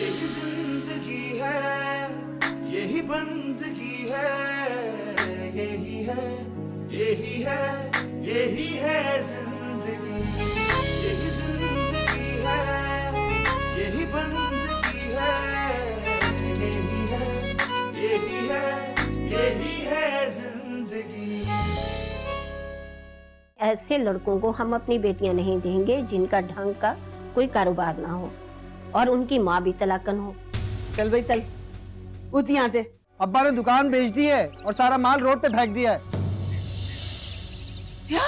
यही जिंदगी है, यही बंदगी है, यही है, यही है, यही है जिंदगी। यही जिंदगी है, यही बंदगी है, यही है, यही है, यही है जिंदगी। ऐसे लड़कों को हम अपनी बेटियां नहीं देंगे जिनका ढंग का कोई कारोबार ना हो और उनकी माँ भी तलाकन हो। चल भाई चल, उठ यहाँ से। अब्बा ने दुकान बेच दी है और सारा माल रोड पे फेंक दिया है। क्या?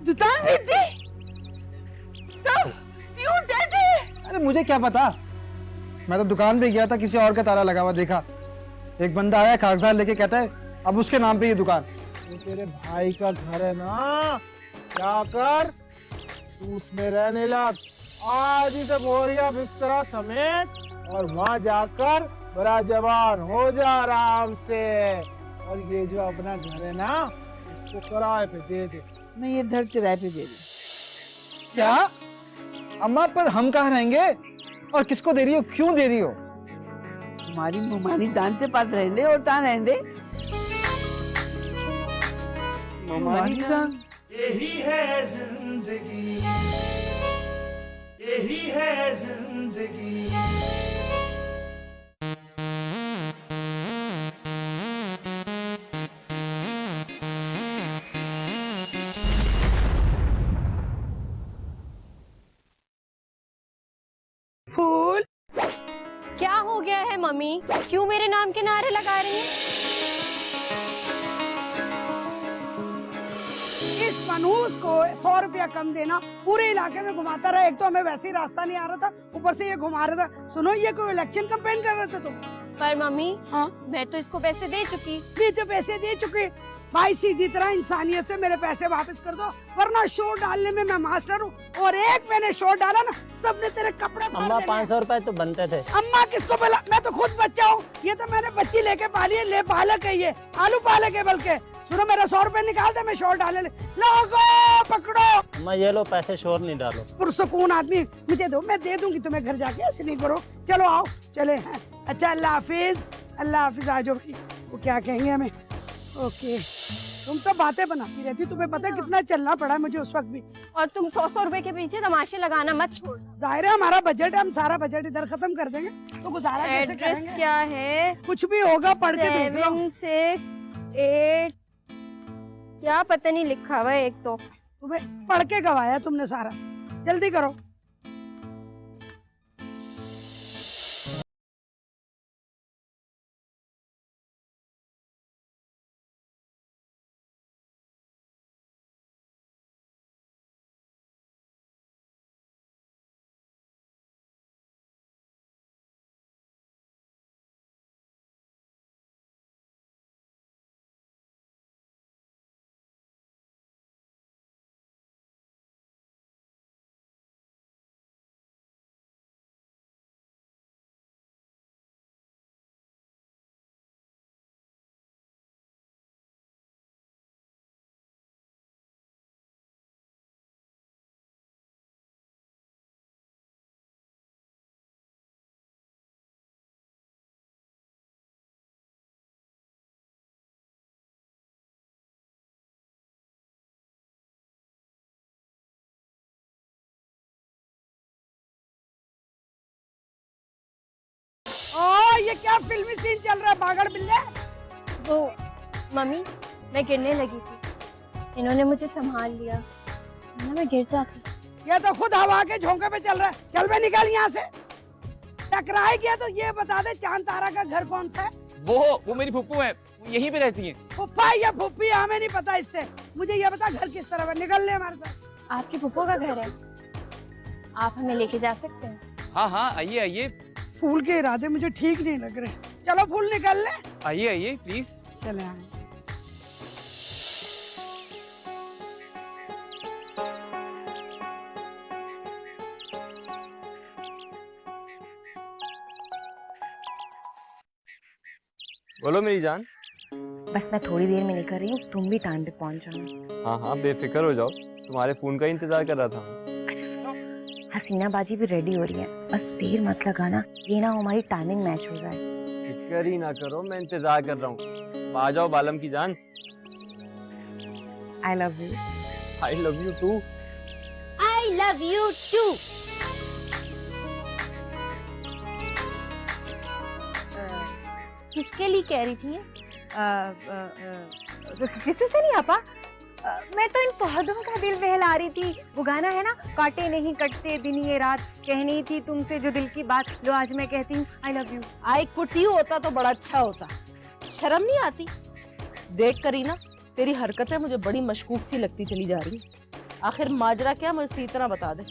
दुकान बेच दी? तो क्यों दे दी? अरे मुझे क्या पता, मैं तो दुकान पे गया था, किसी और का ताला लगा हुआ देखा। एक बंदा आया कागजात लेके, कहता है अब उसके नाम पे ये दुकान। ये तेरे भाई का घर है ना, क्या कर तू उसमें रहने लग आज ही से बोरिया बिस्तरा समेत और वहां जाकर बड़ा जवान हो जा आराम से। और ये जो अपना घर है ना, इसको किराए पे दे दे। मैं ये घर किराए पे दे रही। क्या अम्मा, पर हम कहाँ रहेंगे और किसको दे रही हो, क्यों दे रही हो? तुम्हारी मुमानी दान के पास रहने और तान रहने। मुमानी दान? यही है जिंदगी, यही है जिंदगी। फूल, क्या हो गया है मम्मी? क्यों मेरे नाम के नारे लगा रही हैं? इस मनहूस को 100 रुपया कम देना, पूरे इलाके में घुमाता रहा। एक तो हमें वैसे ही रास्ता नहीं आ रहा था, ऊपर से ये घुमा रहा था। सुनो, ये कोई इलेक्शन कैंपेन कर रहे थे तुम? पर मम्मी, हाँ, मैं तो इसको पैसे दे चुकी। ये तो पैसे दे चुके भाई, सीधी तरह इंसानियत से मेरे पैसे वापस कर दो, वरना शोर डालने में मैं मास्टर हूँ। और एक मैंने शोर डाला ना, सबने तेरे कपड़े फाड़ अम्मा देने। 500 रुपए तो बनते थे। अम्मा किसको बोला? मैं तो खुद बच्चा हूँ, ये तो मैंने बच्ची लेके पाली है। ले पालक है ये, आलू पालक है बल्कि। सुनो, मेरा 100 रुपए निकाल दे, मैं शोर डालने। लोगो पकड़ो। अम्मा ये लो पैसे, शोर नहीं डालो। पुरसकून आदमी मुझे दो, मैं दे दूंगी तुम्हें घर जाके, ऐसे नहीं करो। चलो आओ, चले हैं। अच्छा, अल्लाह हाफिज, अल्लाह हाफिज। आ जाओ भाई, वो क्या कहेंगे हमें। ओके, तुम तो बातें बनाती रहती, तुम्हें पता है कितना चलना पड़ा मुझे उस वक्त भी। और तुम 100 रुपए के पीछे तमाशे लगाना मत छोड़। जाहिर है हमारा बजट है, हम सारा बजट इधर खत्म कर देंगे, तो गुजारा कैसे एड्रेस करेंगे? क्या है? कुछ भी होगा पढ़ के देख लो। 7 6 8 क्या पता नहीं लिखा हुआ है। एक तो तुम्हें पढ़ के गवाया तुमने सारा, जल्दी करो। ओ, ये क्या फिल्मी सीन चल रहा है, बागड़ बिल्ले? वो मम्मी, मैं गिरने लगी थी, इन्होंने मुझे संभाल लिया, वरना मैं गिर जाती। ये तो खुद हवा के झोंके पे चल रहा है। चल बे, निकल यहाँ से। टकराए गया तो ये बता दे, चांद तारा का घर कौन सा है? वो मेरी फुप्पू है, वो यहीं पे रहती हैं। फुप्पा या फुप्पी हमें नहीं पता इससे। मुझे ये बता, घर किस तरफ है? निकल ले हमारे साथ। आपकी फुप्पो का घर है, आप हमें लेके जा सकते हैं। हाँ हाँ, आइए आइए फूल के इरादे मुझे ठीक नहीं लग रहे। चलो फूल निकल ले। आइए आइए प्लीज। चले आए। बोलो मेरी जान। बस मैं थोड़ी देर में निकल रही हूँ, तुम भी टाइम पे पहुँच जाना। हाँ हाँ बेफिक्र हो जाओ, तुम्हारे फोन का इंतजार कर रहा था। अच्छा सुनो, हसीना बाजी भी रेडी हो रही है, बस देर मत लगाना, ये ना हमारी टाइमिंग मैच हो जाए। फिक्र ही ना करो, मैं इंतजार कर रहा हूँ। आ जाओ बालम की जान। I love you. I love you too. I love you too. किसके लिए कह रही थी? किसी से नहीं आपा, मैं तो इन पौधों का दिल बहला रही थी। वो गाना है ना, कांटे नहीं कटते दिन ये रात, कहनी थी तुमसे जो दिल की बात, लो आज मैं कहती हूँ आई लव यू। आई कुटी होता तो बड़ा अच्छा होता, शर्म नहीं आती? देख करी ना, तेरी हरकतें मुझे बड़ी मशकूक सी लगती चली जा रही। आखिर माजरा क्या, मुझे सीधी तरह बता दे।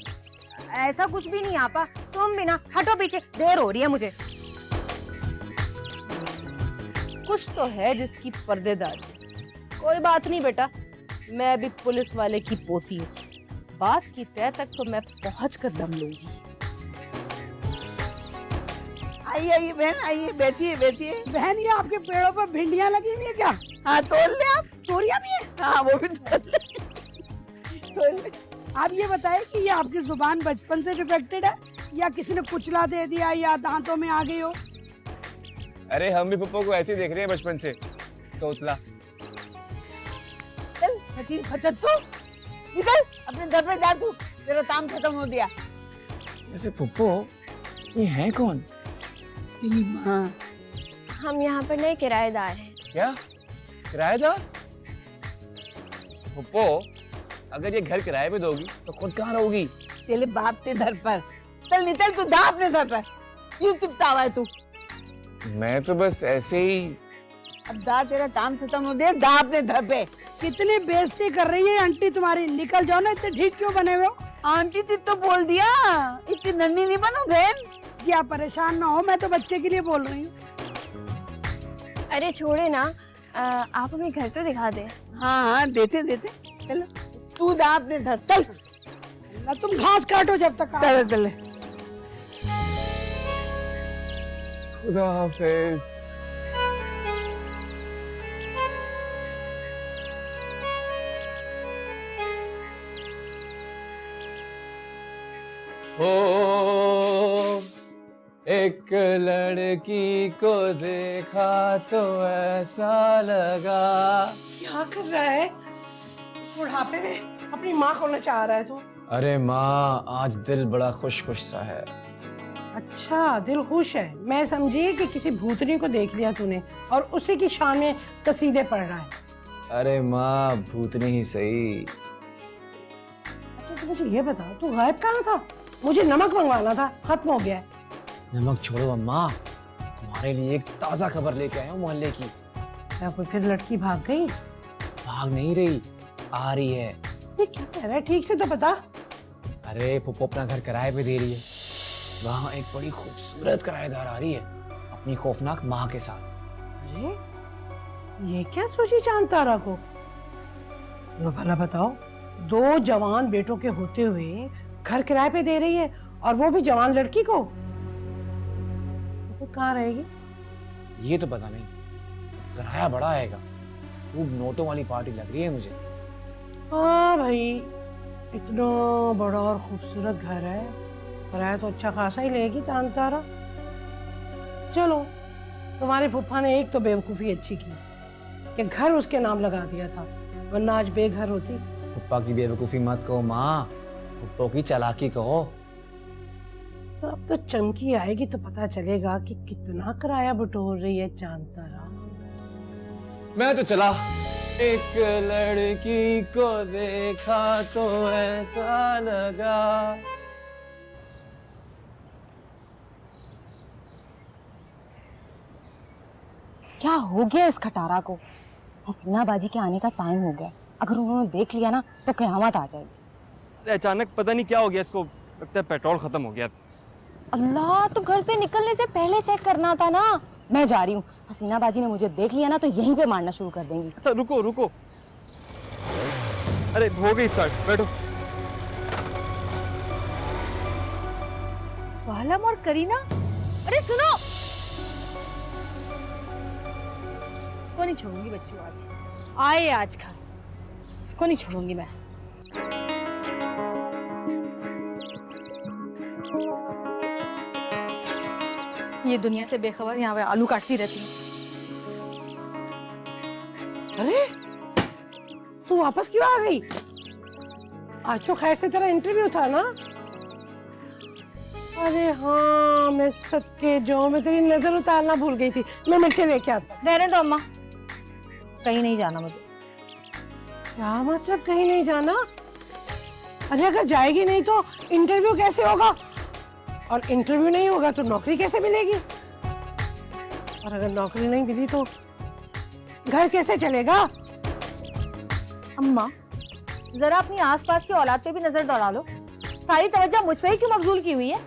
ऐसा कुछ भी नहीं आपा, तुम भी ना हटो पीछे, देर हो रही है मुझे। कुछ तो है जिसकी पर्देदारी। कोई बात नहीं बेटा, मैं भी पुलिस वाले की पोती हूँ, बात की तय तक तो मैं पहुंच कर दम लूंगी। आइए आइए बहन, आइए बैठिए बैठिए। बहन ये आपके पेड़ों पर भिंडियां लगी हुई है क्या? हाँ तोड़ ले आप। तोरिया भी है? हाँ वो भी तोड़ ले। आप ये बताएं कि ये आपकी जुबान बचपन से डिफेक्टेड है या किसी ने कुचला दे दिया या दांतों में आ गई हो? अरे हम भी पप्पा को ऐसे ही देख रहे हैं बचपन से, तोतला। चल हकीम फचत तू निकल अपने घर पे जा, तू तेरा काम खत्म हो गया। वैसे पप्पो ये है कौन? तेरी माँ। हम यहाँ पर नए किराएदार हैं। क्या किराएदार? पप्पो अगर ये घर किराए पे दोगी तो खुद कहाँ रहोगी? तेरे बाप के घर पर। चल निकल तू, दा अपने घर पर। क्यों चुपता हुआ है तू? मैं तो बस ऐसे ही। अब दा, तेरा काम खत्म हो गया, दा अपने घर पे। कितनी बेइज्जती कर रही है आंटी तुम्हारी, निकल जाओ ना, इतने ठीक क्यों बने हुए हो? आंटी थी तो बोल दिया, इतनी नन्ही नहीं बनो बहन। जी आप परेशान ना हो, मैं तो बच्चे के लिए बोल रही हूँ। अरे छोड़े ना, आप हमें घर तो दिखा दे। हाँ हाँ देते देते, चलो तू दा अपने घर। चल ना, तुम घास काटो जब तक। चले चले। खुदा हाफिज। ओ एक लड़की को देखा तो ऐसा लगा। क्या कर रहा है? उस बुढ़ापे में अपनी माँ को नचा रहा है तू। अरे माँ, आज दिल बड़ा खुश खुश सा है। अच्छा दिल खुश है, मैं समझी कि किसी भूतनी को देख लिया तूने और उसी की शान में कसीदे पढ़ रहा है। अरे माँ, भूतनी ही सही। अच्छा तो मुझे ये बता, तू गायब कहाँ था? मुझे नमक मंगवाना था, खत्म हो गया है। नमक छोड़ो अम्मा, तुम्हारे लिए एक ताजा खबर लेके आया हूँ मोहल्ले की। क्या कोई फिर लड़की भाग गई? भाग नहीं रही, आ रही है। ये क्या कह रहा है, ठीक से तो बता। अरे पुप्पो अपना घर किराए पे दे रही है, वहाँ एक बड़ी खूबसूरत किराएदार आ रही है अपनी खौफनाक माँ के साथ। अरे ये क्या सोची चांद तारा को? लो भला बताओ, दो जवान बेटों के होते हुए घर किराए पे दे रही है और वो भी जवान लड़की को। तो कहाँ रहेगी? ये तो पता नहीं, किराया बड़ा आएगा, खूब नोटों वाली पार्टी लग रही है मुझे। हाँ भाई, इतना बड़ा और खूबसूरत घर है, किराया तो अच्छा खासा ही लेगी चांद तारा। चलो, तुम्हारे फूफा ने एक तो बेवकूफी अच्छी की कि घर उसके नाम लगा दिया था, वरना आज बेघर होती। पुप्पा की बेवकूफी मत कहो माँ, पुप्पो की चालाकी कहो। तो अब तो चमकी आएगी तो पता चलेगा कि कितना किराया बटोर रही है चांद तारा। मैं तो चला। एक लड़की को देखा तो ऐसा लगा। क्या हो गया इस खटारा को? हसीना बाजी के आने का टाइम हो गया, अगर उन्होंने देख लिया ना तो कयामत आ जाएगी। अरे अचानक पता नहीं क्या हो गया इसको, लगता है पेट्रोल खत्म हो गया। अल्लाह, तो घर से निकलने से पहले चेक करना था ना। मैं जा रही हूँ, हसीना बाजी ने मुझे देख लिया ना तो यहीं पे मारना शुरू कर देंगी। अच्छा रुको रुको, अरे हो गई स्टार्ट, बैठो। वालम और करीना, अरे सुनो, इसको नहीं छोड़ूंगी बच्चों, आज आए आज घर, इसको नहीं छोड़ूंगी मैं। ये दुनिया से बेखबर यहाँ पे आलू काटती रहती हूँ। अरे तू वापस क्यों आ गई? आज तो खैर से तेरा इंटरव्यू था ना? अरे हाँ, मैं सदके जाऊं, मैं तेरी नजर उतारना भूल गई थी। मैं मिर्ची लेके आता। रहने दो अम्मा, कहीं नहीं जाना मुझे। क्या मतलब कहीं नहीं जाना? अरे अगर जाएगी नहीं तो इंटरव्यू कैसे होगा? और इंटरव्यू नहीं होगा तो नौकरी कैसे मिलेगी? और अगर नौकरी नहीं मिली तो घर कैसे चलेगा? अम्मा जरा अपनी आसपास की औलाद पे भी नजर दौड़ा लो। सारी तवज्जो मुझ पे ही क्यों मबजूल की हुई है?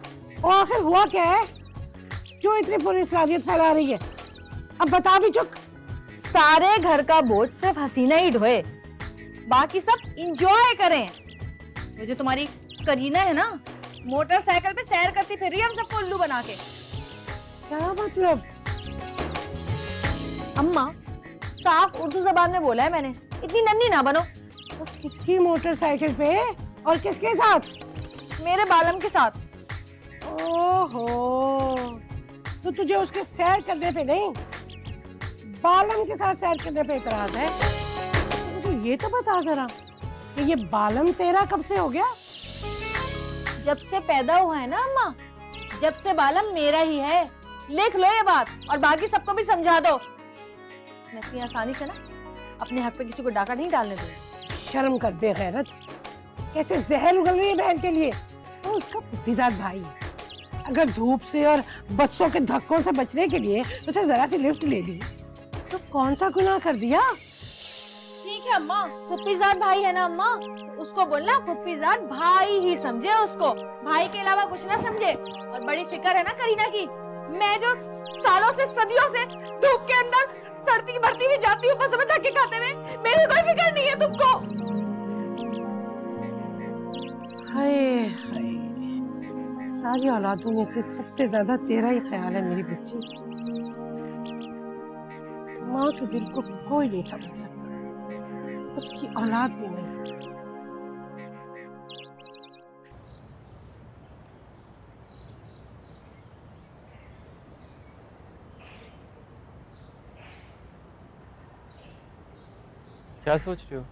और आखिर हुआ क्या है? क्यों इतनी पुरस्कारियत फैला रही है? अब बता भी चुक। सारे घर का बोझ सिर्फ हसीना ही ढोए, बाकी सब इंजॉय करें। ये जो तुम्हारी करीना है ना, मोटरसाइकिल पे सैर करती फिर रही है हम सबको उल्लू बना के। क्या मतलब? अम्मा साफ उर्दू जबान में बोला है मैंने, इतनी नन्ही ना बनो। तो किसकी मोटरसाइकिल पे और किसके साथ? मेरे बालम के साथ। ओहो, तो तुझे उसके सैर करने पे नहीं, बालम के साथ सैर करने पे इतराज है? तो ये तो बता जरा कि ये बालम तेरा कब से हो गया? जब से पैदा हुआ है ना अम्मा, जब से बालम मेरा ही है। लिख लो ये बात और बाकी सबको भी समझा दो। मैं इतनी आसानी से ना अपने हक पे किसी को डाका नहीं डालने दूंगी। शर्म कर बेगैरत, कैसे जहर उगल रही है बहन के लिए। तो उसका पिताजाद भाई है, अगर धूप से और बच्चों के धक्कों से बचने के लिए उसे जरा सी लिफ्ट ले ली तो कौन सा गुनाह कर दिया? ठीक है अम्मा, फुप्पीजाद भाई है ना अम्मा, उसको बोलना फुप्पीजाद भाई ही समझे उसको, भाई के अलावा कुछ ना समझे। और बड़ी फिक्र है ना करीना की। मैं जो सालों से सदियों से धूप के अंदर सर्दी भरती हुई जाती हूँ बस में धक्के खाते हुए, मेरी कोई फिक्र नहीं है तुमको। हाय हाय, सारी औलादों में से सबसे ज्यादा तेरा ही ख्याल है मेरी बच्ची। माँ के दिल को कोई नहीं समझ सकता, उसकी औलाद भी नहीं। क्या सोच रही हो?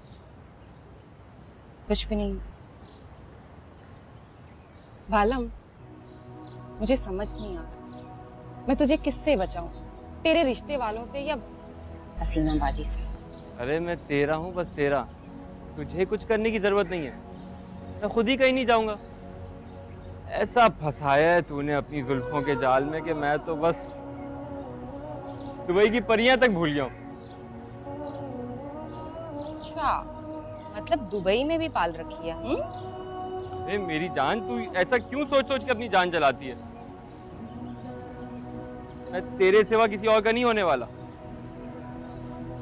कुछ भी नहीं बालम, मुझे समझ नहीं आ रहा मैं तुझे किससे बचाऊं, तेरे रिश्ते वालों से या हसीना बाजी से? अरे मैं तेरा हूँ, बस तेरा। तुझे कुछ करने की जरूरत नहीं है, मैं खुद ही कहीं नहीं जाऊंगा। ऐसा फंसाया है तूने अपनी जुल्फों के जाल में कि मैं तो बस दुबई की परियां तक भूल गया हूँ। अच्छा, मतलब दुबई में भी पाल रखी है? अरे मेरी जान, तू ऐसा क्यों सोच सोच के अपनी जान जलाती है? मैं तेरे सिवा किसी और का नहीं होने वाला।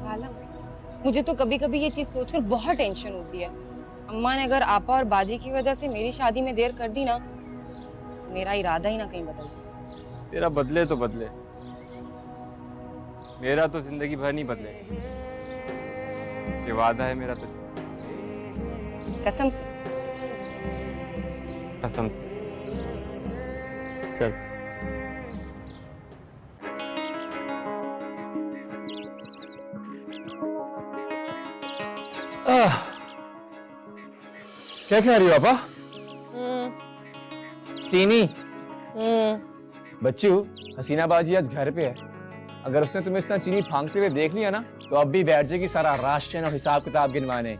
बालम, मुझे तो कभी कभी ये चीज सोचकर बहुत टेंशन होती है। अम्मा ने अगर आपा और बाजी की वजह से मेरी शादी में देर कर दी ना, मेरा इरादा ही ना कहीं बदल जाए। तेरा बदले तो बदले, मेरा तो जिंदगी भर नहीं बदले। ये वादा है मेरा तुझसे। कसम से? कसम से। चल। क्या खा रही हो पापा? चीनी। बच्चू, हसीना बाजी आज घर पे है। अगर उसने तुम्हें इस तरह चीनी फांकते हुए देख लिया ना तो अब भी बैठ जाएगी सारा राशन और हिसाब किताब गिनवाने।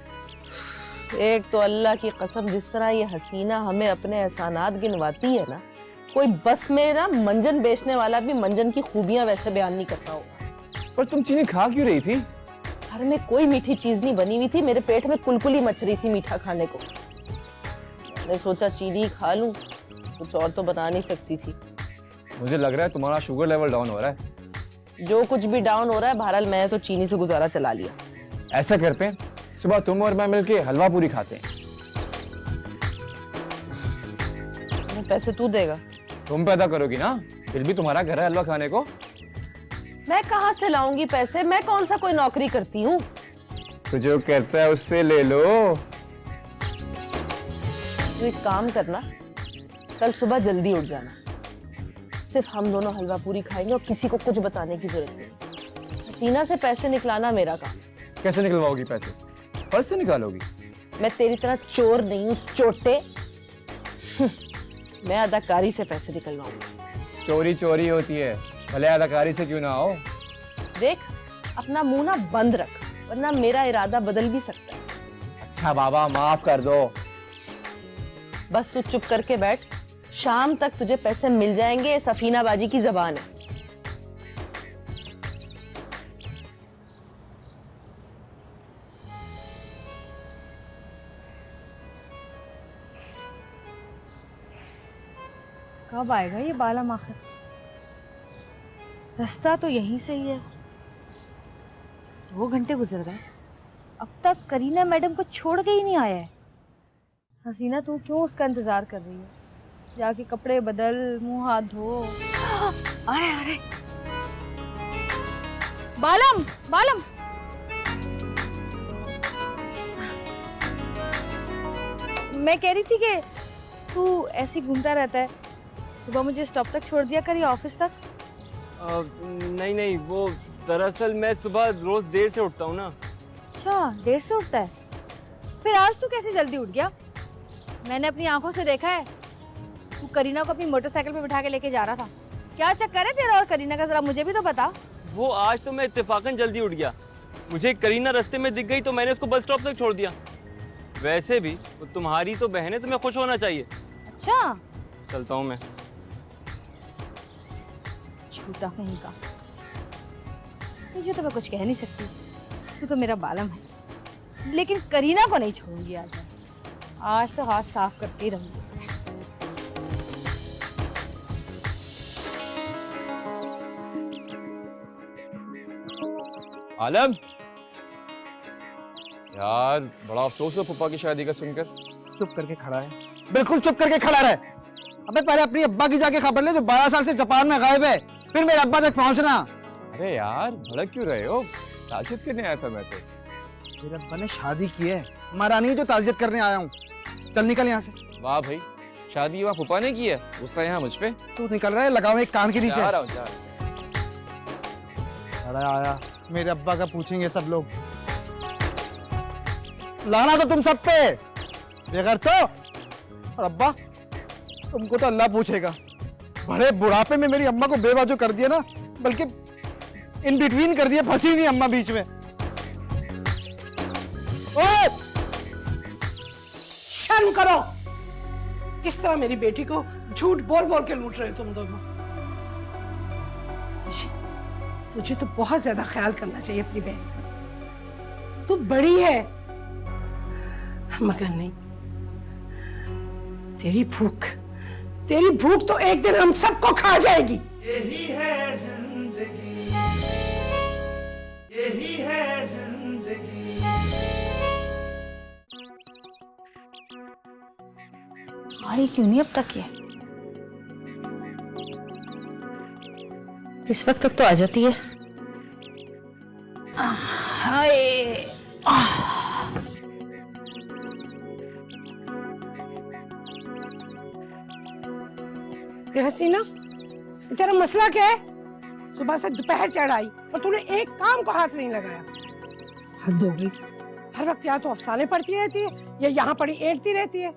एक तो अल्लाह की कसम, जिस तरह ये हसीना हमें अपने एहसानात गिनवाती है ना, कोई बस में ना मंजन बेचने वाला भी मंजन की खूबियां वैसे बयान नहीं करता होगा। पर तुम चीनी खा क्यों रही थी? घर में कोई मीठी चीज नहीं बनी हुई थी, मेरे पेट में कुलकुली मच रही थी मीठा खाने को। मैंने सोचा चीनी खा लूं, कुछ और तो बना नहीं सकती थी। मुझे लग रहा है तुम्हारा शुगर लेवल डाउन हो रहा है। जो कुछ भी डाउन हो रहा है, बहरहाल मैं तो चीनी से गुजारा चला लिया। ऐसा करते हैं, सुबह तुम और मैं मिलके हलवा पूरी खाते हैं। पैसे तू देगा? तुम पैदा करोगी ना, फिर भी तुम्हारा घर है हलवा खाने को। मैं कहाँ से लाऊंगी पैसे? मैं कौन सा कोई नौकरी करती हूँ? तो जो कहता है उससे ले लो। तो एक काम करना, कल सुबह जल्दी उठ जाना, सिर्फ हम दोनों हलवा पूरी खाएंगे और किसी को कुछ बताने की जरूरत नहीं। हसीना से पैसे निकलाना मेरा काम। कैसे निकलवाओगी पैसे? पर्स से निकालोगी? मैं तेरी तरह चोर नहीं हूँ चोटे। मैं अदाकारी से पैसे निकलवाऊंगी। चोरी चोरी होती है, भले अदाकारी से क्यों ना हो। देख अपना मुंह ना बंद रख, वरना मेरा इरादा बदल भी सकता है। अच्छा बाबा माफ कर दो। बस तू चुप करके बैठ, शाम तक तुझे पैसे मिल जाएंगे। सफीना बाजी की जबान है। कब आएगा ये बालम आखिर? रास्ता तो यहीं से ही है। 2 घंटे गुजर गए, अब तक करीना मैडम को छोड़ के ही नहीं आया है। हसीना तू क्यों उसका इंतजार कर रही है? जाके कपड़े बदल, मुंह हाथ धो। अरे बालम बालम, मैं कह रही थी कि तू ऐसे ही घूमता रहता है, सुबह मुझे स्टॉप तक छोड़ दिया करिए, ऑफिस तक। नहीं, वो दरअसल मैं सुबह रोज देर से उठता हूँ ना। अच्छा, देर से उठता है? फिर आज तू कैसे जल्दी उठ गया? मैंने अपनी आंखों से देखा है, तू करीना को अपनी मोटरसाइकिल पे बिठा के लेके जा रहा था। क्या चक्कर है तेरा और करीना का, जरा मुझे भी तो बता। वो आज तो मैं इत्तेफाकन जल्दी उठ गया। मुझे करीना रास्ते में दिख गई तो मैंने उसको बस स्टॉप तक छोड़ दिया। वैसे भी वो तुम्हारी तो बहन है, तुम्हें खुश होना चाहिए। अच्छा, चलता हूँ मैं। झूठा कहीं का, तुझे तो मैं कुछ कह नहीं सकती, तू तो मेरा बालम है। लेकिन करीना को नहीं छोड़ूंगी आज तो हाथ साफ करके ही रहूंगी उसमें। आलम यार, बड़ा अफसोस है पप्पा की शादी का सुनकर। चुप करके खड़ा है, बिल्कुल चुप करके खड़ा रहे। अबे पहले अपनी अब्बा की जाके खबर ले जो 12 साल से जापान में गायब है, फिर मेरे अब्बा तक पहुंचना। अरे यार भड़क क्यों रहे हो? ताजियत करने आया था मैं तो। मेरे अब्बा ने शादी की है, हमारा नहीं जो ताजियत करने आया हूँ। चल निकल यहाँ से। वाह भाई, शादी वाह पप्पा ने की है, गुस्सा यहाँ मुझ पे। तू निकल रहा है, लगाओ एक कान के नीचे। जा रहा हूँ, जा रहा हूँ। अरे आया, मेरे अब्बा का पूछेंगे सब लोग। लाना तो तुम सब पे, बेगर तो। और अब्बा तुमको तो अल्लाह पूछेगा। बड़े बुढ़ापे में मेरी अम्मा को बेवाजो कर दिया ना, बल्कि इन बिटवीन कर दिया, फंसी नहीं अम्मा बीच में। ओए! शर्म करो, किस तरह मेरी बेटी को झूठ बोल बोल के लूट रहे हो तुम दोनों। तुझे तो बहुत ज्यादा ख्याल करना चाहिए अपनी बहन का। तू बड़ी है मगर नहीं, तेरी भूख तो एक दिन हम सबको खा जाएगी। यही है जिंदगी, यही है जिंदगी। आई क्यों नहीं अब तक ये? इस वक्त तक तो आ जाती है। हाय, हसीना, तेरा मसला क्या है? सुबह से दोपहर चढ़ आई और तूने एक काम को हाथ नहीं लगाया। हद हो गई, हर वक्त या तो अफसाने पढ़ती रहती है या यहाँ पड़ी ऐंठती रहती है।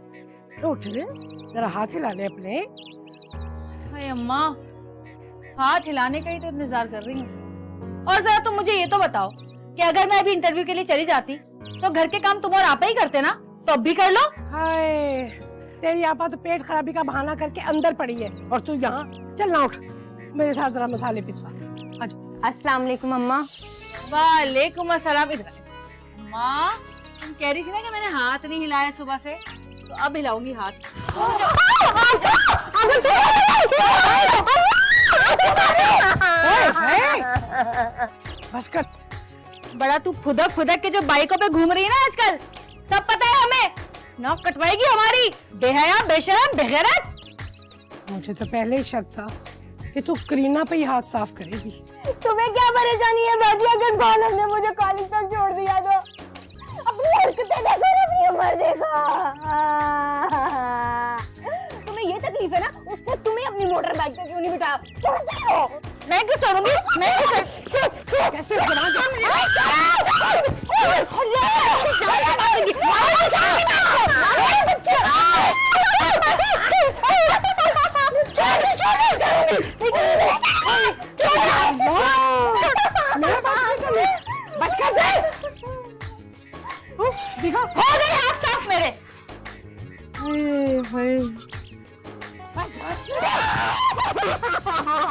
उठ रे, जरा हाथ हिला ले अपने। हाय अम्मा, हाथ हिलाने का ही तो इंतजार कर रही हूँ। और जरा तुम मुझे ये तो बताओ कि अगर मैं अभी इंटरव्यू के लिए चली जाती तो घर के काम तुम और आपा ही करते ना, तो अब भी कर लो। हाय, तेरी आपा तो पेट खराबी का बहाना करके अंदर पड़ी है और तू यहाँ। चल ना, उठ मेरे साथ जरा मसाले पिसवा। अस्सलाम वालेकुम अम्मा। वालेकुम अस्सलाम। अम्मा, तुम कह रही थी ना कि मैंने हाथ नहीं हिलाया सुबह से, तो अब हिलाऊंगी हाथ। बस कर। बड़ा तू फुदक के जो बाइकों पे घूम रही है ना आजकल, सब पता है हमें। नौक कटवाएगी हमारी, बेहया, बेशरम, बेगैरत। मुझे तो पहले ही शक था कि तू करीना पे ही हाथ साफ करेगी। तुम्हें क्या परेशानी है बाजी, अगर बालम ने मुझे कॉलेज तक छोड़ दिया तो? अपनी हरकतें देखो, अपनी उम्र देखो। तुम्हें ये तकलीफ है ना, उसको तो तुम्हें अपनी मोटर बाइक पे क्यों नहीं बिठाया? छोड़ते हो? मैं क्यों छोड़ूंगी? मैं कैसे बस कर दे। दिखा हो गए हाथ साफ मेरे। बस बस।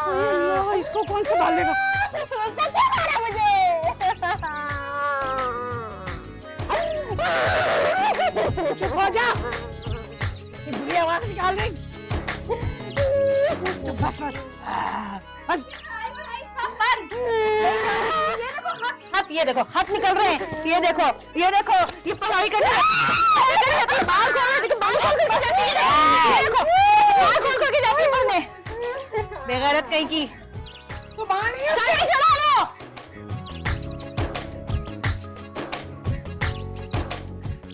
अल्लाह, इसको कौन संभालेगा? चुप हो जा। बुरी आवाज निकाल रही। बस बस बस। हाथ ये देखो, हाथ निकल रहे हैं। ये देखो, ये देखो, ये पढ़ाई कर रहे हैं। बाल खोल के जाती है। ये देखो, बाल खोल के जाती है पढ़ने। बेगैरत कहीं की। तो बाहर नहीं है। साइकिल चला लो।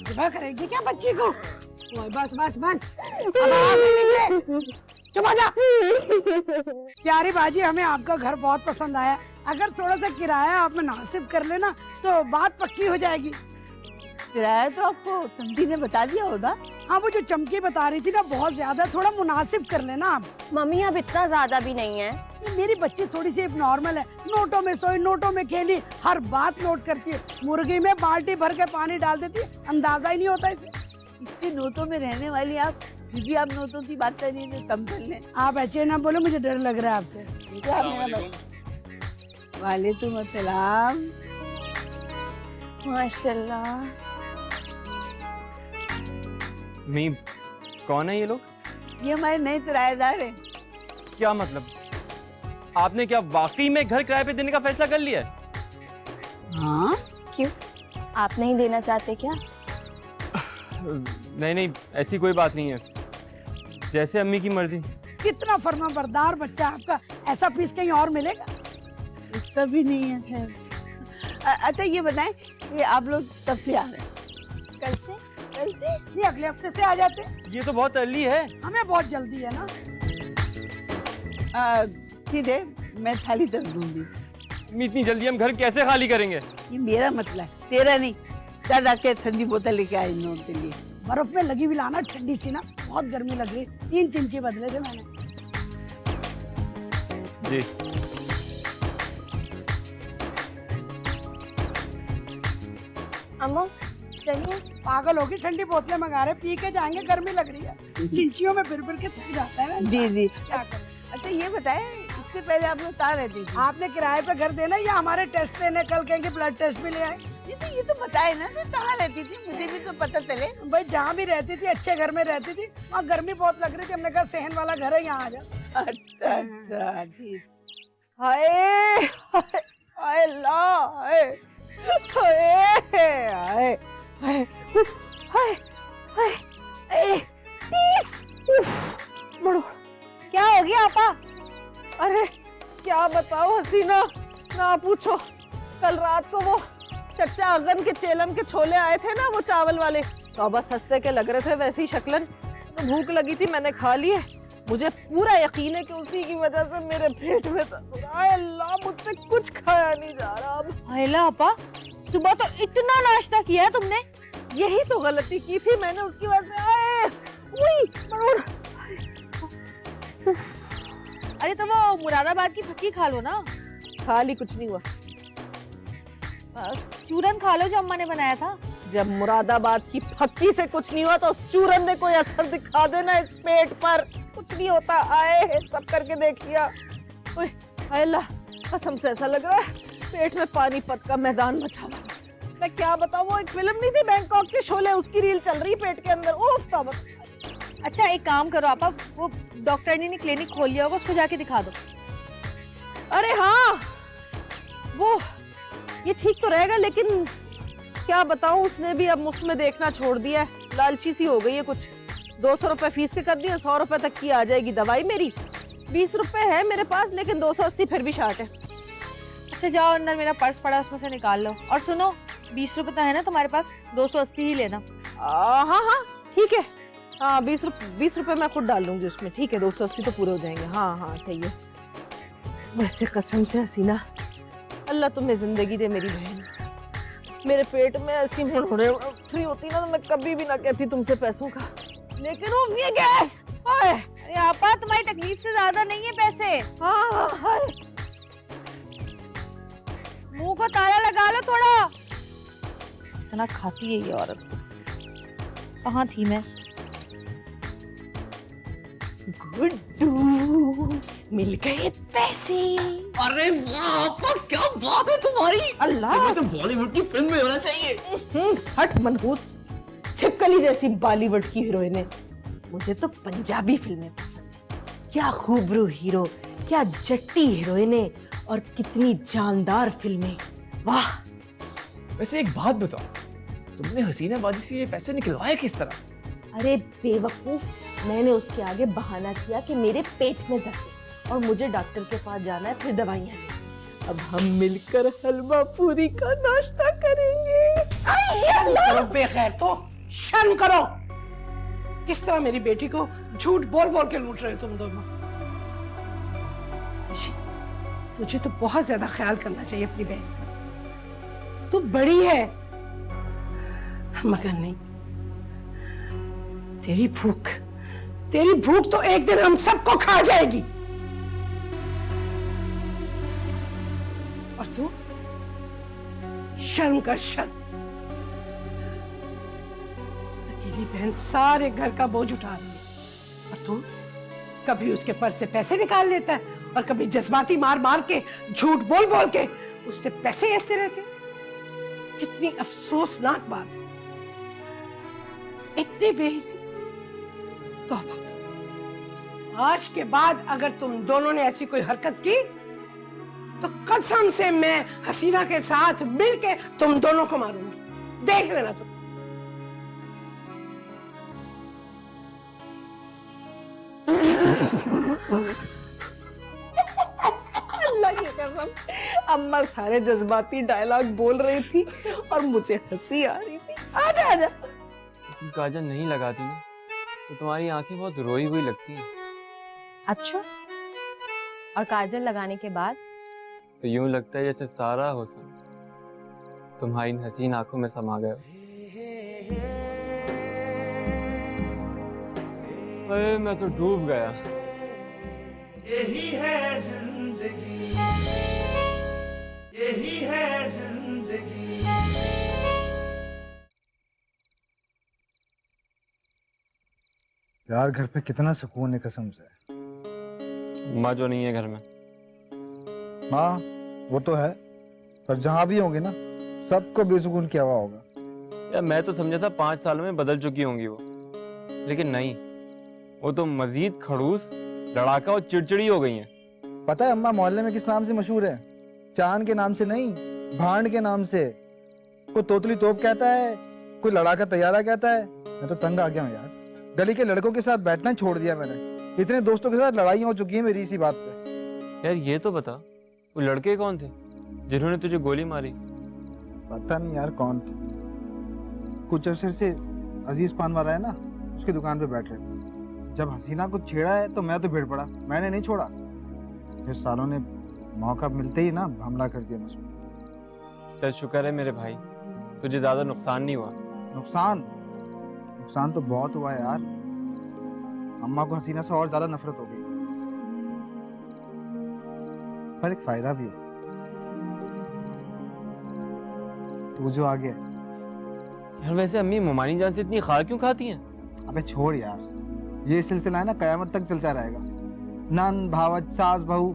सुबह करेगी क्या बच्ची को? ओए बस बस बस। अब आवाज नहीं निकले। चुप हो जा। प्यारी बाजी, हमें आपका घर बहुत पसंद आया। अगर थोड़ा सा किराया आप मुनासिब कर लेना तो बात पक्की हो जाएगी। किराया तो आपको तमदी ने बता दिया होगा। हाँ, वो जो चमकी बता रही थी ना बहुत ज्यादा, थोड़ा मुनासिब कर लेना आप। मम्मी अब इतना ज्यादा भी नहीं है। ये मेरी बच्ची थोड़ी सी नॉर्मल है, नोटों में सोई, नोटों में खेली, हर बात नोट करती है। मुर्गी में बाल्टी भर के पानी डाल देती है, अंदाजा ही नहीं होता इसे। इतने नोटों में रहने वाली आप, फिर भी आप नोटों की बात कर रही है। कम कर लें। आप ऐसे ना बोलो, मुझे डर लग रहा है आपसे। वालेकुम अस्सलाम। माशाल्लाह। मीम, कौन है ये लोग? ये हमारे नए किराएदार हैं। क्या मतलब? आपने क्या वाकई में घर किराए पे देने का फैसला कर लिया है? हाँ, क्यों? आप नहीं देना चाहते क्या? नहीं नहीं, ऐसी कोई बात नहीं है, जैसे अम्मी की मर्जी। कितना फर्माबरदार बच्चा आपका, ऐसा पीस कहीं और मिलेगा? इतना भी नहीं है खैर। अच्छा ये बताएं, ये आप लोग कब से आ रहे हैं? कल से? कल से? ये अगले हफ्ते से आ जाते। ये तो बहुत अर्ली है। हमें बहुत जल्दी है ना। ठीक है, मैं थाली तक दूंगी। इतनी जल्दी हम घर कैसे खाली करेंगे? ये मेरा मसला है, तेरा नहीं। दादा के ठंडी बोतल लेके आई इन लोगों के लिए। बर्फ में लगी हुई लाना, ठंडी सी ना, बहुत गर्मी लग रही। 3 चिंचे बदले थे मैंने। जी। अम्मा चलिए। पागल होगी, ठंडी बोतलें मंगा रहे, पी के जाएंगे, गर्मी लग रही है। चिंचियों में फिर के थक जाता है ना। जी जी। क्या करें? अच्छा ये बताएं, इससे पहले आप लोग कहाँ रहती थी? आपने किराए पे घर देना या हमारे टेस्ट लेने? कल कहेंगे ब्लड टेस्ट भी ले आए। ये तो बताए ना, तो कहाँ रहती थी, मुझे भी तो पता चले। भाई जहाँ भी रहती थी, अच्छे घर में रहती थी, वहाँ गर्मी बहुत लग रही थी, हमने कहा सहन वाला घर है, यहाँ आ जा। अच्छा अच्छा ठीक। हाय हाय हाय अल्लाह, हाय हाय हाय हाय हाय हाय। मुड़ो। क्या हो गया आपा? अरे क्या बताओ हसीना, ना पूछो। कल रात को वो चच्चा अगन के चेलम के छोले आए थे ना, वो चावल वाले, तो बस हंसते के लग रहे थे वैसी शक्लन। तो भूख लगी थी, मैंने खा लिए। मुझे पूरा यकीन है कि उसी की वजह से मेरे पेट में दर्द हो रहा है। अल्लाह, मुझसे कुछ खाया नहीं जा रहा अब। अल्लाह आपा, सुबह तो इतना नाश्ता किया है तुमने। यही तो गलती की थी मैंने, उसकी वजह से। आए उई, अरे तो वो मुरादाबाद की फक्की खा लो ना। खा ली, कुछ नहीं हुआ। चूरन खा लो जो अम्मा ने बनाया था। जब मुरादाबाद की फक्की से कुछ नहीं हुआ तो उस चूरन ने कोई असर दिखा देना इस पेट पर। कुछ नहीं होता। आए सब करके देख लिया। ओए अल्लाह, कसम से ऐसा लग रहा है पेट में पानीपत का मैदान बचा हुआ। मैं क्या बताऊं, वो एक फिल्म नहीं थी बैंकॉक के शोले, उसकी रील चल रही पेट के अंदर। उफ तौबा। अच्छा एक काम करो आपा, वो डॉक्टर ने क्लिनिक खोल लिया होगा, उसको जाके दिखा दो। अरे हाँ, वो ये ठीक तो रहेगा, लेकिन क्या बताऊं, उसने भी अब मुफ्त में देखना छोड़ दिया है। लालची सी हो गई है कुछ। 200 रुपए फीस के कर दिए, 100 रुपए तक की आ जाएगी दवाई मेरी। 20 रुपए है मेरे पास, लेकिन 280 फिर भी शार्ट है। अच्छा जाओ, अंदर मेरा पर्स पड़ा, उसमें से निकाल लो। और सुनो, 20 रुपए तो है ना तुम्हारे पास, 280 ही लेना। हाँ हाँ ठीक है, हाँ 20 रुपए मैं खुद डाल लूंगी उसमें, ठीक है 280 तो पूरे हो जाएंगे। हाँ हाँ सही है। वैसे कसम से हसीना, अल्लाह तुम्हें जिंदगी दे मेरी बहन। मेरे पेट में ऐसी फ्री होती ना तो मैं कभी भी ना कहती तुमसे पैसों का, लेकिन वो ये गैस। अरे आपा तुम्हारी तकलीफ से ज्यादा नहीं है पैसे। हाँ हाँ मुंह को ताला लगा लो थोड़ा। इतना खाती है ये औरत। कहाँ थी मैं? गुड्डू मिल गए पैसे। अरे वाह पापा, क्या बात है तुम्हारी। अल्लाह तो बॉलीवुड की फिल्म में होना चाहिए। हट मनहूस, छिपकली जैसी बॉलीवुड की हीरोइन है। मुझे तो पंजाबी फिल्में पसंद है। क्या खूबरू हीरो, क्या जट्टी हीरोइनें और कितनी जानदार फिल्में। वाह। वैसे एक बात बताओ, तुमने हसीना बाजी से ये पैसे निकलवाए किस तरह? अरे बेवकूफ, मैंने उसके आगे बहाना किया कि मेरे पेट में दर्द है और मुझे डॉक्टर के पास जाना है, फिर दवाइयाँ लेनी। अब हम मिलकर हलवा पूरी का नाश्ता करेंगे। करो बेखैर, तो शर्म करो। किस तरह मेरी बेटी को झूठ बोल बोल के लूट रहे हो तुम दोनों। तुझे तो बहुत ज्यादा ख्याल करना चाहिए अपनी बहन का। तू बड़ी है मगर नहीं। तेरी भूख तो एक दिन हम सबको खा जाएगी। और तू शर्म कर, शर्म। अकेली बहन सारे घर का बोझ उठा रही है और तू कभी उसके पर्स से पैसे निकाल लेता है और कभी जज्बाती मार मार के, झूठ बोल बोल के उससे पैसे ऐंठते रहते। कितनी अफसोसनाक बात है। इतनी बेहिसी। तौबा। आज के बाद अगर तुम दोनों ने ऐसी कोई हरकत की तो कसम से मैं हसीना के साथ मिलके तुम दोनों को मारूंगी। देख लेना तुम। अल्लाह की कसम, अम्मा सारे जज्बाती डायलॉग बोल रही थी और मुझे हंसी आ रही थी। आजा आजा। तुम काजल नहीं लगाती ना तो तुम्हारी आंखें बहुत रोई हुई लगती हैं। अच्छा, और काजल लगाने के बाद? तो यूं लगता है जैसे सारा हुस्न तुम्हारी इन हसीन आंखों में समा गया। अरे मैं तो डूब गया। यही है जिंदगी, यही है जिंदगी। यार घर पे कितना सुकून है कसम से। माँ जो नहीं है घर में। हाँ वो तो है, पर जहाँ भी होंगे ना सबको बेसुकून क्या हुआ होगा। यार मैं तो समझा था 5 सालों में बदल चुकी होंगी वो, लेकिन नहीं, वो तो मजीद खड़ूस, लड़ाका और चिड़चिड़ी हो गई हैं। पता है अम्मा मोहल्ले में किस नाम से मशहूर है? चांद के नाम से नहीं, भांड के नाम से। कोई तोतली तोप कहता है, कोई लड़ाका तैयारा कहता है। मैं तो तंग आ गया हूँ यार। गली के लड़कों के साथ बैठना छोड़ दिया मैंने। इतने दोस्तों के साथ लड़ाई हो चुकी है मेरी इसी बात पे। यार ये तो बता, वो लड़के कौन थे जिन्होंने तुझे गोली मारी? पता नहीं यार कौन थे। कुछ अरसे से अजीज पान वाला है ना, उसकी दुकान पे बैठ रहे थे। जब हसीना को छेड़ा है तो मैं तो भिड़ पड़ा, मैंने नहीं छोड़ा। फिर सालों ने मौका मिलते ही ना हमला कर दिया मुझ पर। चल शुक्र है मेरे भाई, तुझे ज्यादा नुकसान नहीं हुआ। नुकसान तो बहुत हुआ है यार। अम्मा को हसीना से और ज्यादा नफरत हो गई, पर एक फायदा भी है। तू जो आ गया। यार वैसे अम्मी मोमानी जान से इतनी खार क्यों खाती हैं? अबे छोड़ यार, ये सिलसिला है ना कयामत तक चलता रहेगा। नन भावच सास बहू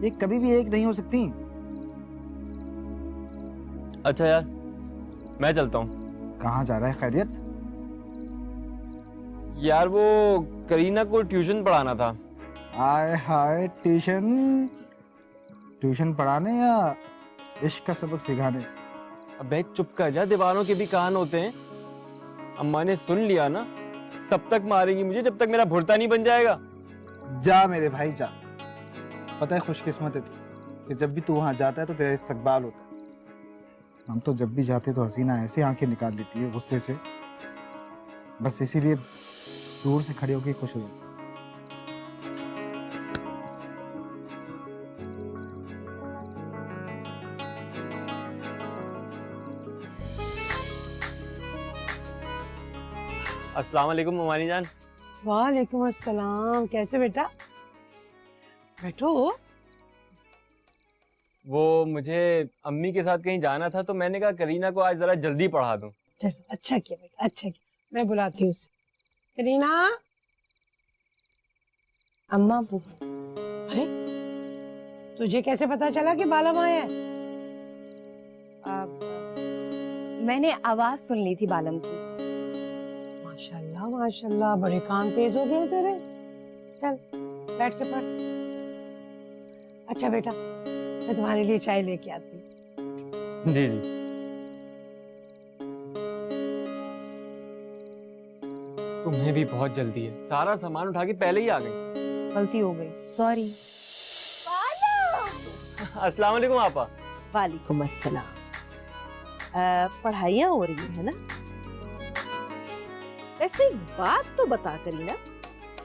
ये कभी भी एक नहीं हो सकती। अच्छा यार मैं चलता हूँ। कहाँ जा रहा है? खैरियत? यार वो करीना को ट्यूशन पढ़ाना था। आय हाय, ट्यूशन पढ़ाने या इश्क का सबक सिखाने? अबे चुप कर जा, दीवारों के भी कान होते हैं। अम्मा ने सुन लिया ना तब तक मारेंगी मुझे जब तक मेरा भुर्ता नहीं बन जाएगा। जा मेरे भाई जा। पता है खुशकिस्मत है कि जब भी तू वहां जाता है तो तेरा इस्तकबाल होता है। हम तो जब भी जाते तो हसीना ऐसे आंखें निकाल लेती है गुस्से से। बस इसीलिए दूर से खड़ी होकर खुश हो जाती। अस्सलाम वालेकुम ममानी जान। वालेकुम अस्सलाम। कैसे बेटा? बैठो। वो मुझे अम्मी के साथ कहीं जाना था तो मैंने कहा करीना को आज जरा जल्दी पढ़ा दूं। चल, अच्छा किया बेटा, अच्छा किया। मैं बुलाती हूँ उसे। करीना। अम्मा वो अरे तुझे कैसे पता चला कि बालम आया है? मैंने आवाज सुन ली थी बालम की। माशाल्लाह माशाल्लाह, बड़े कान तेज हो गए तेरे। चल बैठ के पढ़। अच्छा बेटा, मैं तुम्हारे लिए चाय लेके आती हूँ। जी जी। तुम्हें भी बहुत जल्दी है, सारा सामान उठा के पहले ही आ गई। गलती हो गई, सॉरी। अस्सलाम वालेकुम आपा। वालेकुम अस्सलाम। पढ़ाइयाँ हो रही है ना? वैसे एक बात तो बता करीना,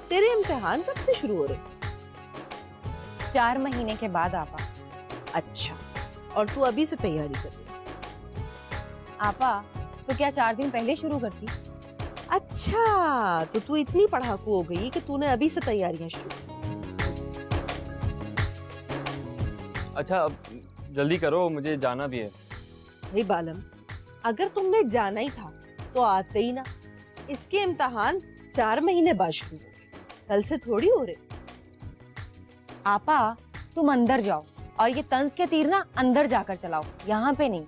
तेरे इम्तिहान कब से शुरू हो रहे? 4 महीने के बाद आपा। अच्छा, और तू अभी से तैयारी कर रही? आपा तो क्या 4 दिन पहले शुरू करती? अच्छा, तो तू इतनी पढ़ाकू हो गई कि तूने अभी से तैयारियां शुरू की। अच्छा अब जल्दी करो, मुझे जाना भी है। भाई बालम, अगर तुमने जाना ही था तो आते ही ना। इसके इम्तिहान 4 महीने बाद शुरू हो गए, कल से थोड़ी हो रहे। आपा तुम अंदर जाओ और ये तंज के तीर ना अंदर जाकर चलाओ, यहाँ पे नहीं।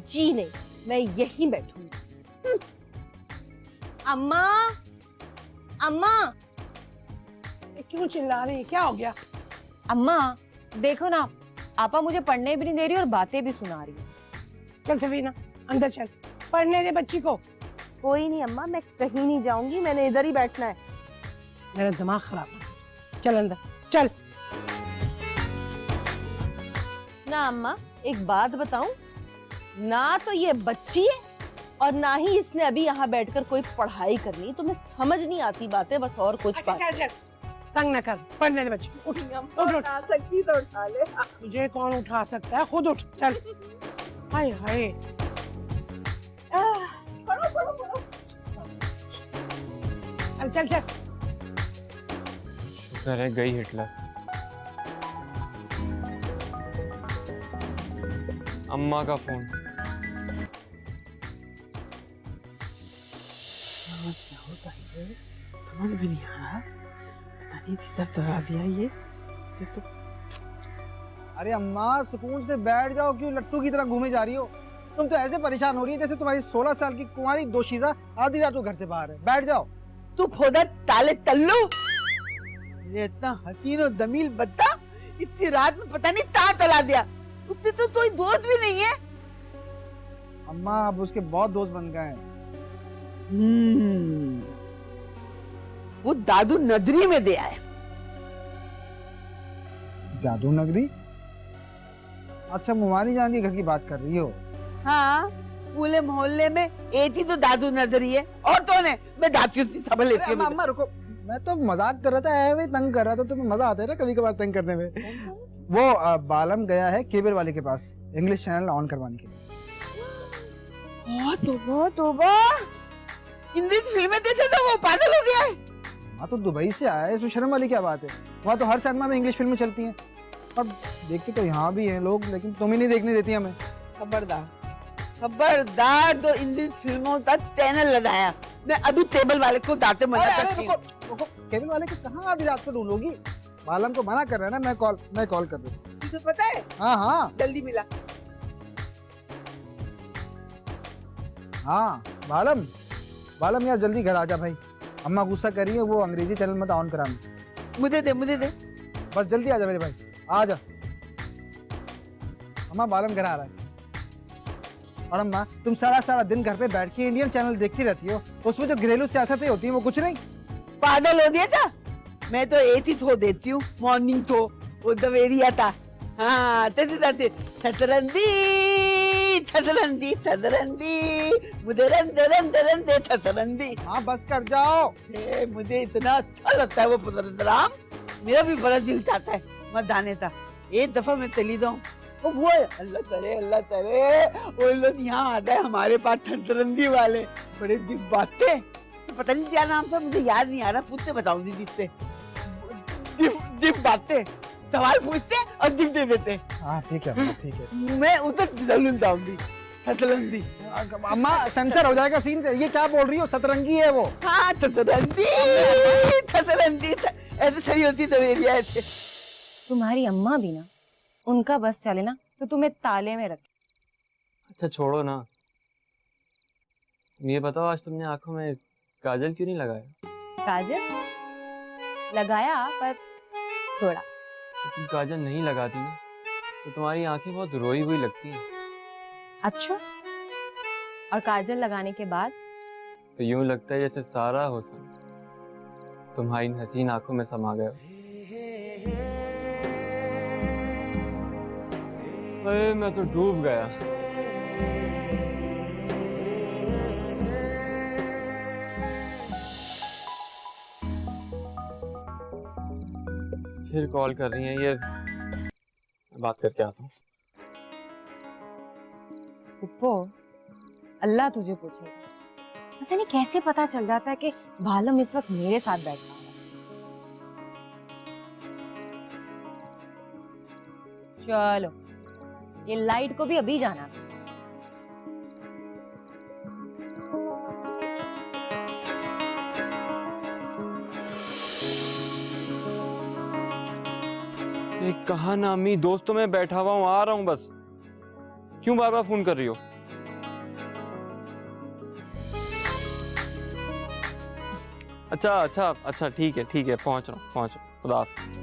जी नहीं, मैं यहीं बैठूंगी। अम्मा, अम्मा। क्यों चिल्ला रही है? क्या हो गया? अम्मा देखो ना, आपा मुझे पढ़ने भी नहीं दे रही और बातें भी सुना रही है। चल सफीना अंदर चल, पढ़ने दे बच्ची को। कोई नहीं अम्मा, मैं कहीं नहीं जाऊंगी, मैंने इधर ही बैठना है। मेरा दिमाग खराब है। चल अंदर चल। ना अम्मा, एक बात बताऊं, ना तो ये बच्ची है और ना ही इसने अभी यहाँ बैठकर कोई पढ़ाई करनी। तुम्हें समझ नहीं आती बातें, बस और कुछ अच्छा, बात। चल चल, तंग न कर, पढ़ने दे बच्ची को। उठ उठ उठ। सकती तो उठा ले। तुझे कौन उठा सकता है? खुद उठ। चल। हाय हाय। पढ़ो पढ़ो पढ़ो। चल चल चल। शुक्र है गई हिटलर। अम्मा का फोन। क्या होता है? समझ में नहीं आ रहा। पता नहीं किधर दबा दिया ये तो। अरे अम्मा सुकून से बैठ जाओ, क्यों लट्टू की तरह घूमे जा रही हो? तुम तो ऐसे परेशान हो रही है जैसे तुम्हारी 16 साल की कुंवारी दोशीजा आधी रात को घर से बाहर है। बैठ जाओ। तू खोदा ताले तल्लू, ये इतना हसीन और दमील बच्चा इतनी रात में पता नहीं कहाँ तला दिया। उससे तो कोई दोस्त भी नहीं है। अम्मा अब उसके बहुत दोस्त बन गए हैं। वो दादू नगरी में दे आया। जादू नगरी? अच्छा मुमानी जान के घर की बात कर रही हो? हाँ, पूरे मोहल्ले में एक ही तो दादू नजरी है, और तो ने मैं दादी की सब लेती हूँ। अम्मा रुको, मैं तो मजाक कर रहा था, ऐवे तंग कर रहा था। तुम्हें मजा आता है ना कभी कभार तंग करने में। वो बालम गया है केबल वाले के पास इंग्लिश चैनल ऑन करवाने के लिए। तोबा तोबा, इंग्लिश फिल्में देखे तो वो पागल हो गया है। हाँ तो दुबई से आया है, इसमें शर्म वाली क्या बात है? वहाँ तो हर सिनेमा में इंग्लिश फिल्में चलती हैं और देखते तो यहाँ भी हैं लोग, लेकिन तुम ही नहीं देखने देती हमें। खबरदार खबरदार, तो इंग्लिश फिल्मों का चैनल लगाया। मैं अभी टेबल वाले को दाते मना करती हूँ। रुको, केबल वाले को कहाँ आधी रात को ढूंढोगी? बालम को मना कर रहा है ना, मैं कॉल कर दूँ। तुझे पता है? हाँ हाँ जल्दी मिला। हाँ बालम यार जल्दी घर आ जा भाई, अम्मा गुस्सा कर रही है। वो अंग्रेजी चैनल मत ऑन कराना। मुझे दे। बस जल्दी आ जा मेरे भाई, आ जा। अम्मा बालम घर आ रहा है। और अम्मा तुम सारा दिन घर पे बैठ के इंडियन चैनल देखती रहती हो, उसमें जो घरेलू सियासतें होती है वो कुछ नहीं। पागल हो गया था? मैं तो एक ही थो देती हूँ, मॉर्निंग थो, वो दवेरिया था। हाँ सतरंदी थदरंदी थदरंदी मुदरन दरन दरन दे थदरंदी। हाँ बस कर जाओ। मुझे इतना अच्छा लगता है वो पुदरंदराम, मेरा भी बड़ा दिल चाहता है मत दाने था एक दफा मैं चली जाऊं। वो अल्लाह करे वो लोग यहाँ आ गए हमारे पास थदरंदी वाले, बड़े दिल बातें, पता नहीं क्या नाम था मुझे याद नहीं आ रहा, पूछते बताऊं दीदी से। जिप बातें, सवाल पूछते और जिप दे देते। हाँ ठीक है ठीक है। मैं उधर जलून जाऊंगी थदरंदी। अम्मा सेंसर हो जाएगा सीन, ये क्या बोल रही हो? सतरंगी है वो। हाँ थदरंदी थदरंदी ऐसे खड़ी होती तो मेरी ऐसे। तुम्हारी अम्मा भी ना, उनका बस चले ना तो तुम्हें ताले में रखे। अच्छा छोड़ो ना, तुम ये बताओ आज तुमने आंखों में काजल क्यों नहीं लगाया? काजल लगाया पर थोड़ा। तो तुम काजल नहीं लगाती ना तो तुम्हारी आंखें बहुत रोई हुई लगती हैं। अच्छा, और काजल लगाने के बाद? तो यूं लगता है जैसे सारा हुस्न तुम्हारी इन हसीन आंखों में समा गया। अरे मैं तो डूब गया। फिर कॉल कर रही हैं ये, बात करके आता हूँ। पुप्पो, अल्लाह तुझे पूछेगा, पता नहीं कैसे पता चल जाता है कि भालम इस वक्त मेरे साथ बैठा है। चलो, ये लाइट को भी अभी जाना। कहा ना अम्मी, दोस्तों में बैठा हुआ हूँ, आ रहा हूँ बस। क्यों बार बार फोन कर रही हो? अच्छा ठीक है पहुंच रहा हूँ। खुदा हाफ़िज़।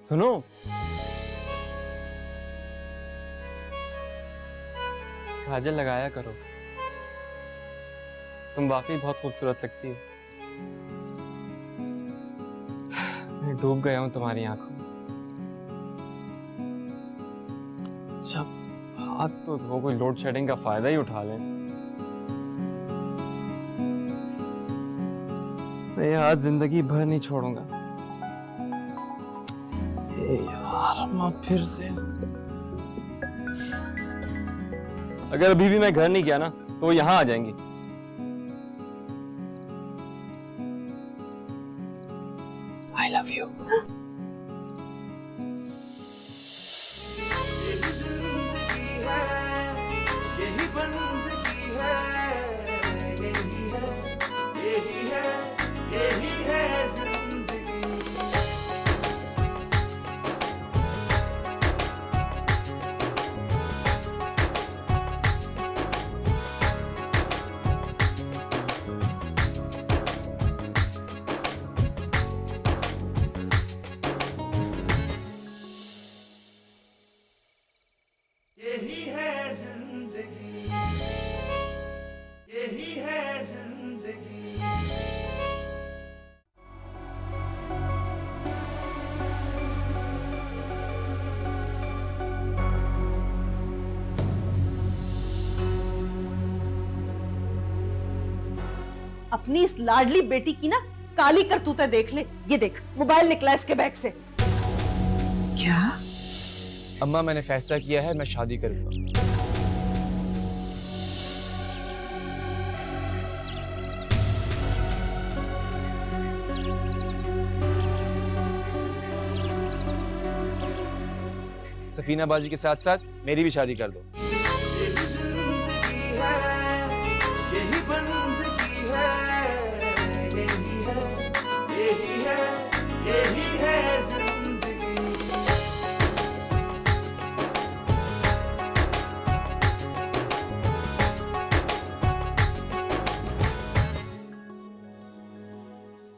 सुनो, काजल लगाया करो, तुम वाकई बहुत खूबसूरत लगती हो। मैं डूब गया हूं तुम्हारी आंखों में। अच्छा हाथ तो धो, कोई लोड शेडिंग का फायदा ही उठा लें। मैं ये हाथ जिंदगी भर नहीं छोड़ूंगा। यार अम्मा फिर से। अगर अभी भी मैं घर नहीं गया ना तो यहाँ आ जाएंगी। I love you. यही जिंदगी है, यही बंदगी है, यही है जिंदगी। यही है जिंदगी, यही है जिंदगी। अपनी इस लाडली बेटी की ना काली करतूतें देख ले। ये देख, मोबाइल निकला इसके बैग से। क्या? अम्मा मैंने फैसला किया है, मैं शादी करूंगा। सफीना बाजी के साथ साथ मेरी भी शादी कर दो।